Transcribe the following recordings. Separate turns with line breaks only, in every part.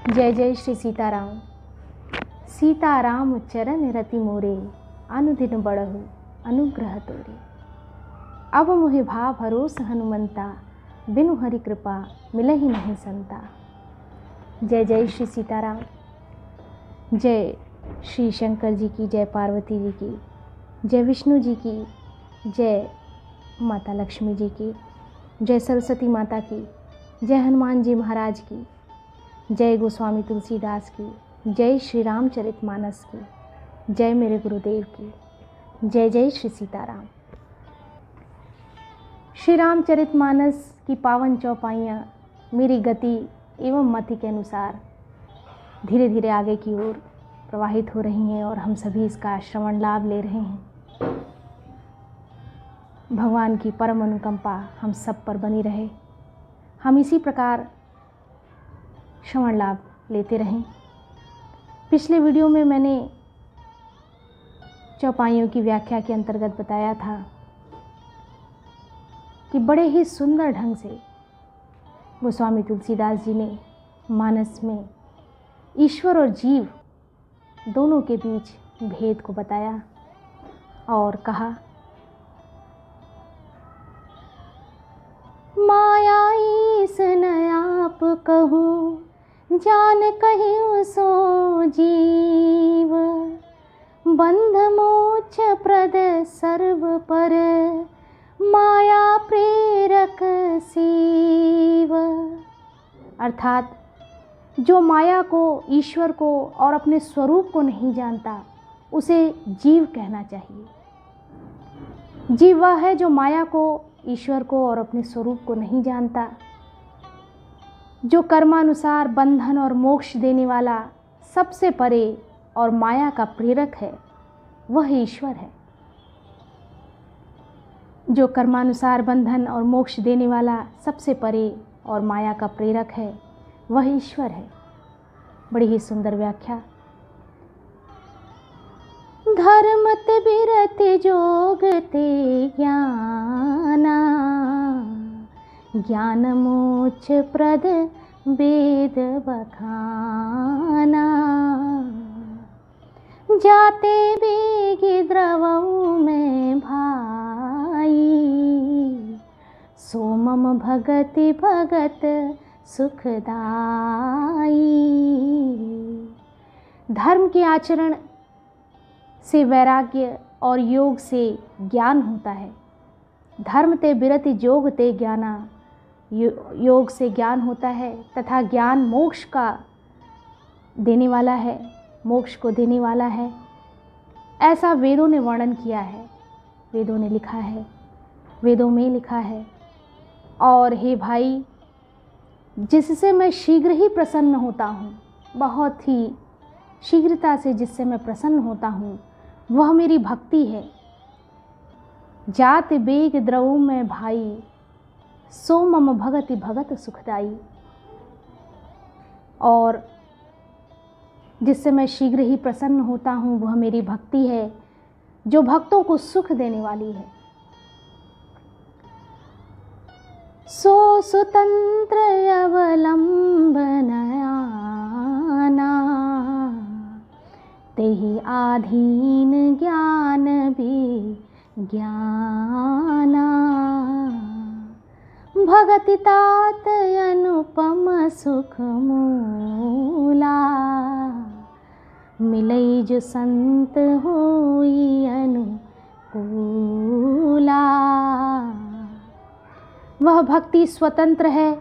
जय जय श्री सीताराम। सीताराम चरण रति मोरे, अनुदिन बढ़हु अनुग्रह तोरे। अब मोहि भाव भरोस हनुमंता, बिनु हरि कृपा मिलहि नहीं संता। जय जय श्री सीताराम। जय श्री शंकर जी की, जय पार्वती जी की, जय विष्णु जी की, जय माता लक्ष्मी जी की, जय सरस्वती माता की, जय हनुमान जी महाराज की, जय गोस्वामी तुलसीदास की, जय श्री रामचरितमानस की, जय मेरे गुरुदेव की। जय जय श्री सीताराम। श्री रामचरितमानस की पावन चौपाइयाँ मेरी गति एवं मति के अनुसार धीरे धीरे आगे की ओर प्रवाहित हो रही हैं और हम सभी इसका श्रवण लाभ ले रहे हैं। भगवान की परम अनुकंपा हम सब पर बनी रहे, हम इसी प्रकार श्रवण लाभ लेते रहें। पिछले वीडियो में मैंने चौपाइयों की व्याख्या के अंतर्गत बताया था कि बड़े ही सुंदर ढंग से गोस्वामी तुलसीदास जी ने मानस में ईश्वर और जीव दोनों के बीच भेद को बताया और कहा, माया ईसन आप कहूँ, जान कहियो सो जीव। बंध मोक्ष प्रद सर्व पर, माया प्रेरक सीव। अर्थात जो माया को, ईश्वर को और अपने स्वरूप को नहीं जानता, उसे जीव कहना चाहिए। जीव वह है जो माया को, ईश्वर को और अपने स्वरूप को नहीं जानता, जो कर्मानुसार बंधन और मोक्ष देने वाला, सबसे परे और माया का प्रेरक है, वह ईश्वर है। जो कर्मानुसार बंधन और मोक्ष देने वाला, सबसे परे और माया का प्रेरक है, वह ईश्वर है। बड़ी ही सुंदर व्याख्या। धर्मते बिरते जोगते ज्ञाना, ज्ञान मोक्ष प्रद वेद बखाना। जाते बेगी द्रवऊ में भाई, सोमम भगति भगत सुखदाई। धर्म के आचरण से वैराग्य और योग से ज्ञान होता है। धर्म ते बिरति जोग ते ज्ञाना, योग से ज्ञान होता है तथा ज्ञान मोक्ष का देने वाला है, मोक्ष को देने वाला है। ऐसा वेदों ने वर्णन किया है, वेदों ने लिखा है, वेदों में लिखा है। और हे भाई, जिससे मैं शीघ्र ही प्रसन्न होता हूँ, बहुत ही शीघ्रता से जिससे मैं प्रसन्न होता हूँ, वह मेरी भक्ति है। जात बेग द्रवों में भाई, सो मम भगति भगत सुखदाई। और जिससे मैं शीघ्र ही प्रसन्न होता हूँ, वह मेरी भक्ति है, जो भक्तों को सुख देने वाली है। सो स्वतंत्र अवलंबनयाना, तेहि आधीन ज्ञान भी ज्ञाना। भगति तात अनुपम सुख मूला, मिलई जो संत होई अनुकूला। वह भक्ति स्वतंत्र है,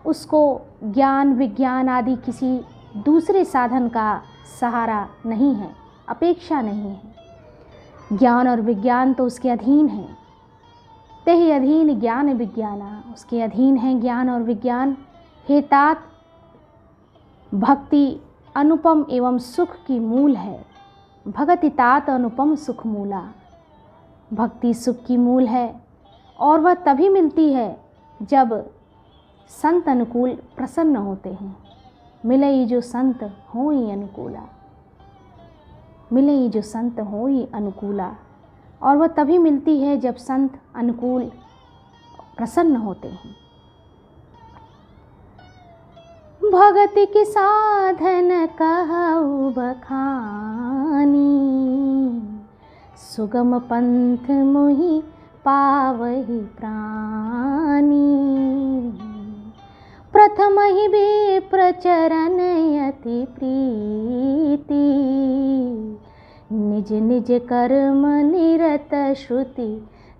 उसको ज्ञान विज्ञान आदि किसी दूसरे साधन का सहारा नहीं है, अपेक्षा नहीं है। ज्ञान और विज्ञान तो उसके अधीन है। तेहि अधीन ज्ञान विज्ञाना, उसके अधीन है ज्ञान और विज्ञान। हे तात, भक्ति अनुपम एवं सुख की मूल है। भगति तात अनुपम सुख मूला, भक्ति सुख की मूल है और वह तभी मिलती है जब संत अनुकूल प्रसन्न होते हैं। मिलई जो संत होई अनुकूला, मिलई जो संत होई अनुकूला। और वह तभी मिलती है जब संत अनुकूल प्रसन्न होते हैं। भगति की साधन कहु बखानी, सुगम पंथ मोहि पावहि प्राणी। प्रथम ही विप्र चरण अति प्रीति, निज निज कर्म निरत श्रुति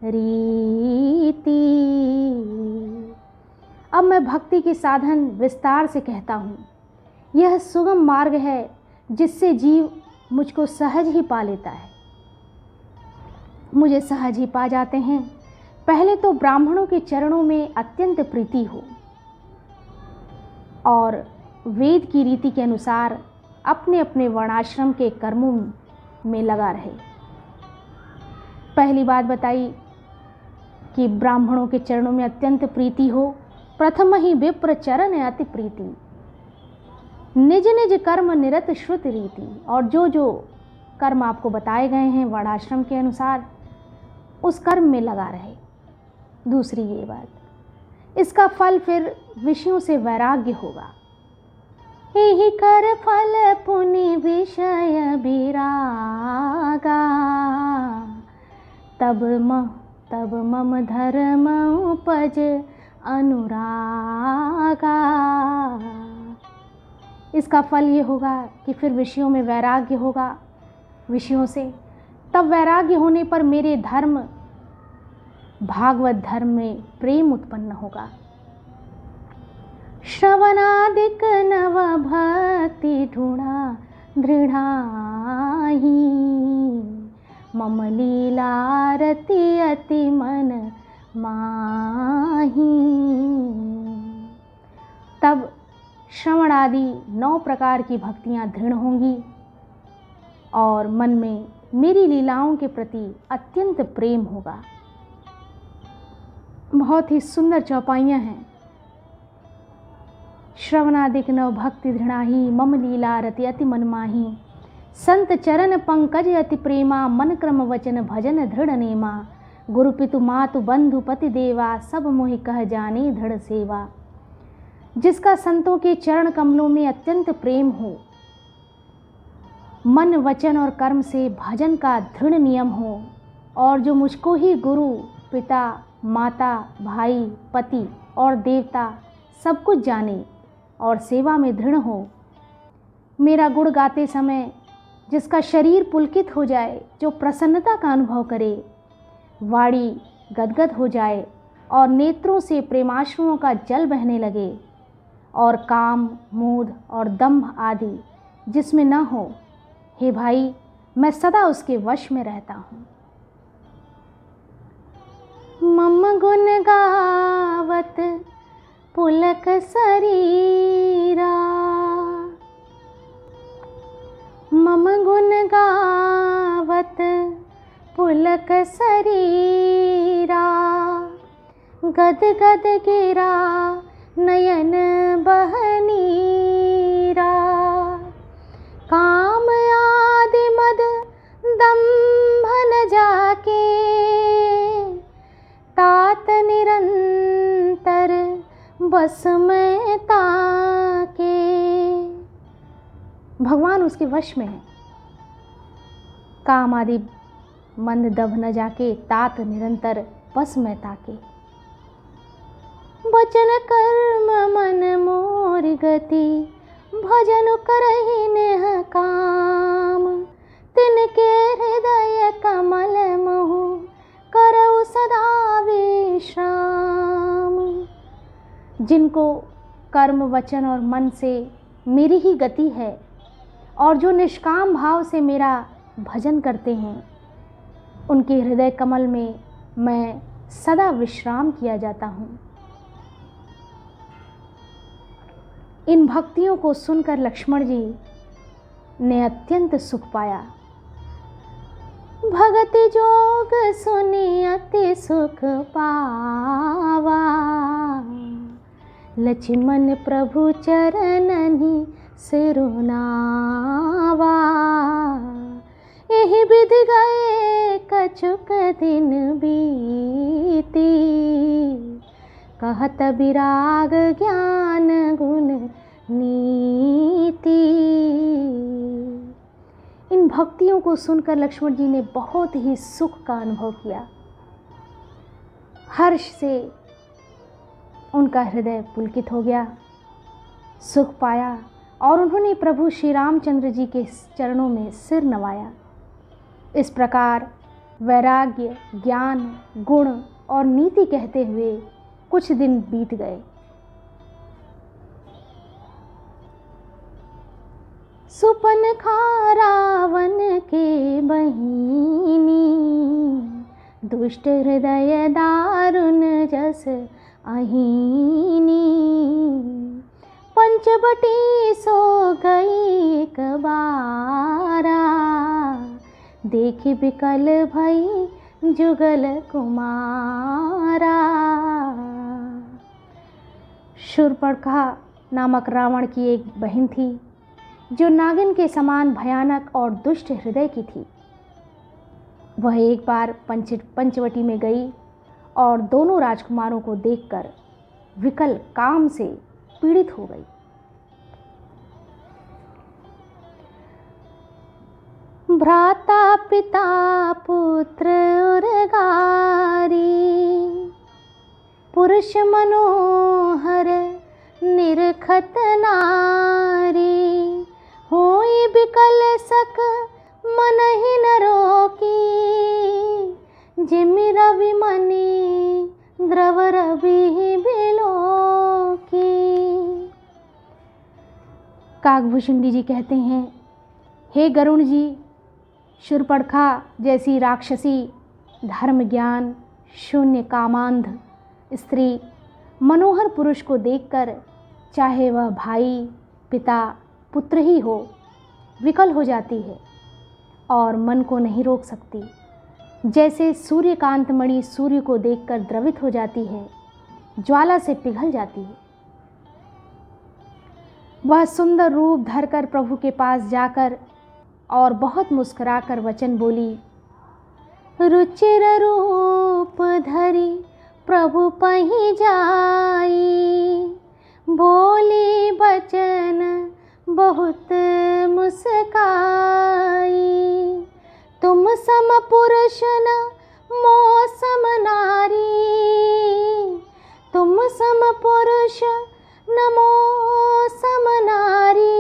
रीति। अब मैं भक्ति के साधन विस्तार से कहता हूँ। यह सुगम मार्ग है जिससे जीव मुझको सहज ही पा लेता है, मुझे सहज ही पा जाते हैं। पहले तो ब्राह्मणों के चरणों में अत्यंत प्रीति हो और वेद की रीति के अनुसार अपने अपने वर्णाश्रम के कर्मों में लगा रहे। पहली बात बताई कि ब्राह्मणों के चरणों में अत्यंत प्रीति हो। प्रथम ही विप्र चरण अति प्रीति, निज निज कर्म निरत श्रुत रीति। और जो जो कर्म आपको बताए गए हैं वर्णाश्रम के अनुसार, उस कर्म में लगा रहे। दूसरी ये बात, इसका फल फिर विषयों से वैराग्य होगा। यही कर फल पुनि विषय विरागा, तब मम धर्म उपज अनुरागा। इसका फल ये होगा कि फिर विषयों में वैराग्य होगा, विषयों से। तब वैराग्य होने पर मेरे धर्म, भागवत धर्म में प्रेम उत्पन्न होगा। श्रवणादिक नव भक्ति ढूढ़ा दृढ़ाही, मम लीलारति अति मन माही। तब श्रवण आदि 9 प्रकार की भक्तियाँ दृढ़ होंगी और मन में मेरी लीलाओं के प्रति अत्यंत प्रेम होगा। बहुत ही सुंदर चौपाइयाँ हैं। श्रवणादिक नव भक्ति दृढ़ाही, मम लीला रति अति मनमाही। संत चरण पंकज अति प्रेमा, मन क्रम वचन भजन दृढ़ नेमा। गुरु पितु मातु बंधु पति देवा, सब मोहि कह जाने दृढ़ सेवा। जिसका संतों के चरण कमलों में अत्यंत प्रेम हो, मन वचन और कर्म से भजन का दृढ़ नियम हो, और जो मुझको ही गुरु पिता माता भाई पति और देवता सब कुछ जाने और सेवा में दृढ़ हो। मेरा गुण गाते समय जिसका शरीर पुलकित हो जाए, जो प्रसन्नता का अनुभव करे, वाणी गदगद हो जाए और नेत्रों से प्रेमाश्रुओं का जल बहने लगे, और काम मोद और दंभ आदि जिसमें न हो, हे भाई मैं सदा उसके वश में रहता हूँ। मम गुण गावत पुलक शरीरा, मम गुण गावत पुलक शरीरा। गद गद गिरा नयन बहनीरा, काम आदि मद दंभ न जाके। तात निरंतर बस में ताके। भगवान उसके वश में है। काम आदि मंद दभ न जाके, तात निरंतर बस में ताके। वचन कर्म मन मोर गति, भजन करहि नेह काम। तिनके हृदय कमल मोहु, करऊ सदा विश्राम। जिनको कर्म वचन और मन से मेरी ही गति है, और जो निष्काम भाव से मेरा भजन करते हैं, उनके हृदय कमल में मैं सदा विश्राम किया जाता हूँ। इन भक्तियों को सुनकर लक्ष्मण जी ने अत्यंत सुख पाया। भगति जोग सुनी अति सुख पावा, लक्ष्मण प्रभु चरणनि सिरुनावा। यही विधि गए कछुक दिन बीती, कहत विराग ज्ञान गुण नीति। इन भक्तियों को सुनकर लक्ष्मण जी ने बहुत ही सुख का अनुभव किया। हर्ष से उनका हृदय पुलकित हो गया, सुख पाया और उन्होंने प्रभु श्री रामचंद्र जी के चरणों में सिर नवाया। इस प्रकार वैराग्य, ज्ञान, गुण और नीति कहते हुए कुछ दिन बीत गए। सुपनखा रावण के बहिनी, दुष्ट हृदय दारुण जस अहीनी। पंचवटी सो गई एक बारा, देखी बिकल भई जुगल कुमारा। शूर्पणखा नामक रावण की एक बहन थी जो नागिन के समान भयानक और दुष्ट हृदय की थी। वह एक बार पंचवटी में गई और दोनों राजकुमारों को देखकर विकल काम से पीड़ित हो गई। भ्राता पिता पुत्र उर्गारी, पुरुष मनोहर निरखत नारी। होई बिकल सक मन ही न रोकी, जिमि रवि मणि द्रव रवि बिलोकी। काकभूषुंडी जी कहते हैं, हे गरुण जी, शूर्पणखा जैसी राक्षसी, धर्म ज्ञान शून्य कामांध स्त्री मनोहर पुरुष को देखकर, चाहे वह भाई, पिता, पुत्र ही हो, विकल हो जाती है और मन को नहीं रोक सकती। जैसे सूर्यकांत मणि सूर्य को देखकर द्रवित हो जाती है, ज्वाला से पिघल जाती है। वह सुंदर रूप धरकर प्रभु के पास जाकर और बहुत मुस्कुराकर वचन बोली, रुचिर रूप धरी प्रभु पहि जाई। बोली बचन बहुत मुस्काई, तुम सम पुरुष न मोह सम नारी। तुम सम पुरुष न मोह सम नारी।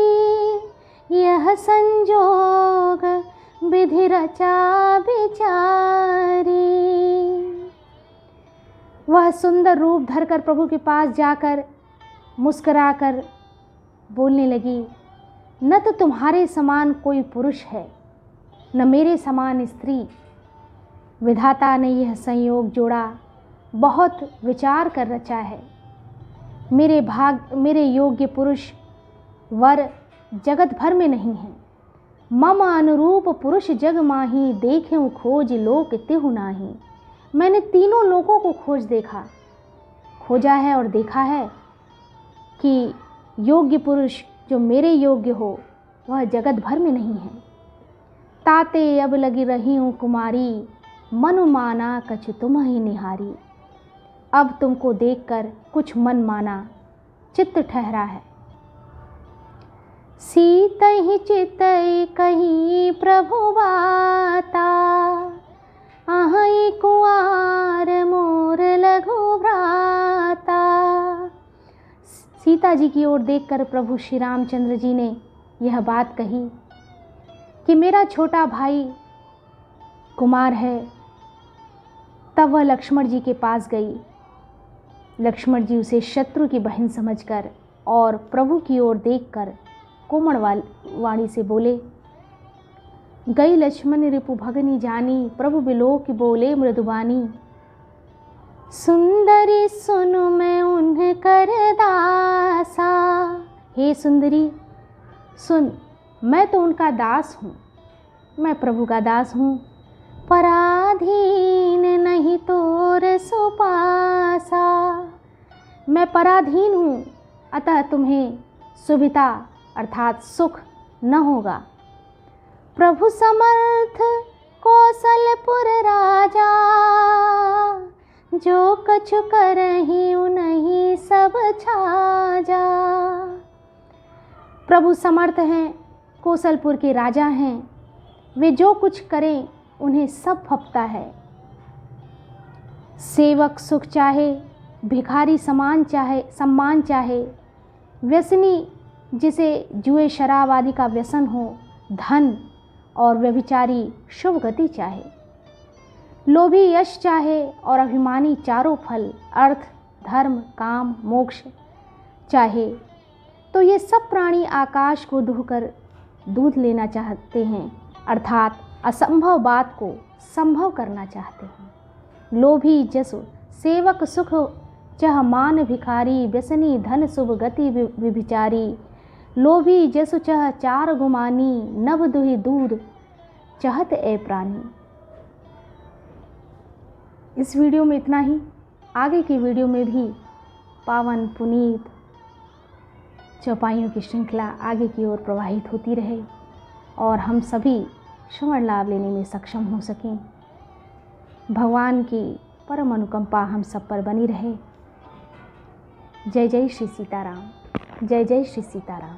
यह संजोग विधि रचा विचारी। वह सुंदर रूप धरकर प्रभु के पास जाकर मुस्कुराकर बोलने लगी, न तो तुम्हारे समान कोई पुरुष है, न मेरे समान स्त्री। विधाता ने यह संयोग जोड़ा, बहुत विचार कर रचा है। मेरे योग्य पुरुष वर जगत भर में नहीं है। मम अनुरूप पुरुष जग माही, देखें खोज लोक तिहु नाही। मैंने तीनों लोकों को खोजा है और देखा है कि योग्य पुरुष जो मेरे योग्य हो वह जगत भर में नहीं है। ताते अब लगी रही हूँ कुमारी, मनु माना कछु तुम ही निहारी। अब तुमको देखकर कुछ मन माना, चित्त ठहरा है। सीतहि चितई कहीं प्रभु बाता, अहि कुआर मोर लघु भ्राता। सीता जी की ओर देखकर प्रभु श्री रामचंद्र जी ने यह बात कही कि मेरा छोटा भाई कुमार है। तब वह लक्ष्मण जी के पास गई। लक्ष्मण जी उसे शत्रु की बहन समझकर और प्रभु की ओर देखकर कोमल वाणी से बोले, गई लक्ष्मण रिपु भगनी जानी, प्रभु बिलोक बोले मृदुबानी। सुंदरी सुनु मैं उन्हें कर दासा। हे सुंदरी सुन, मैं तो उनका दास हूँ, मैं प्रभु का दास हूँ। पराधीन नहीं तोर सुपासा। मैं पराधीन हूँ, अतः तुम्हें सुविधा अर्थात सुख न होगा। प्रभु समर्थ कौशलपुर राजा, जो कछु करहि उन्हीं सब छाजा। प्रभु समर्थ हैं, कौशलपुर के राजा हैं, वे जो कुछ करें उन्हें सब फपता है। सेवक सुख चाहे, भिखारी सम्मान चाहे, व्यसनी जिसे जुए शराब आदि का व्यसन हो, धन और व्यभिचारी शुभ गति चाहे, लोभी यश चाहे और अभिमानी चारों फल अर्थ धर्म काम मोक्ष चाहे, तो ये सब प्राणी आकाश को दुहकर दूध लेना चाहते हैं, अर्थात असंभव बात को संभव करना चाहते हैं। लोभी जसु सेवक सुख चह मान भिखारी, व्यसनी धन शुभ गति विभिचारी, लोभी जसु चह चार गुमानी, नभ दुहि दूध चाहत ए प्राणी। इस वीडियो में इतना ही। आगे की वीडियो में भी पावन पुनीत चौपाइयों की श्रृंखला आगे की ओर प्रवाहित होती रहे और हम सभी श्रवण लाभ लेने में सक्षम हो सकें। भगवान की परम अनुकंपा हम सब पर बनी रहे। जय जय श्री सीताराम। जय जय श्री सीताराम।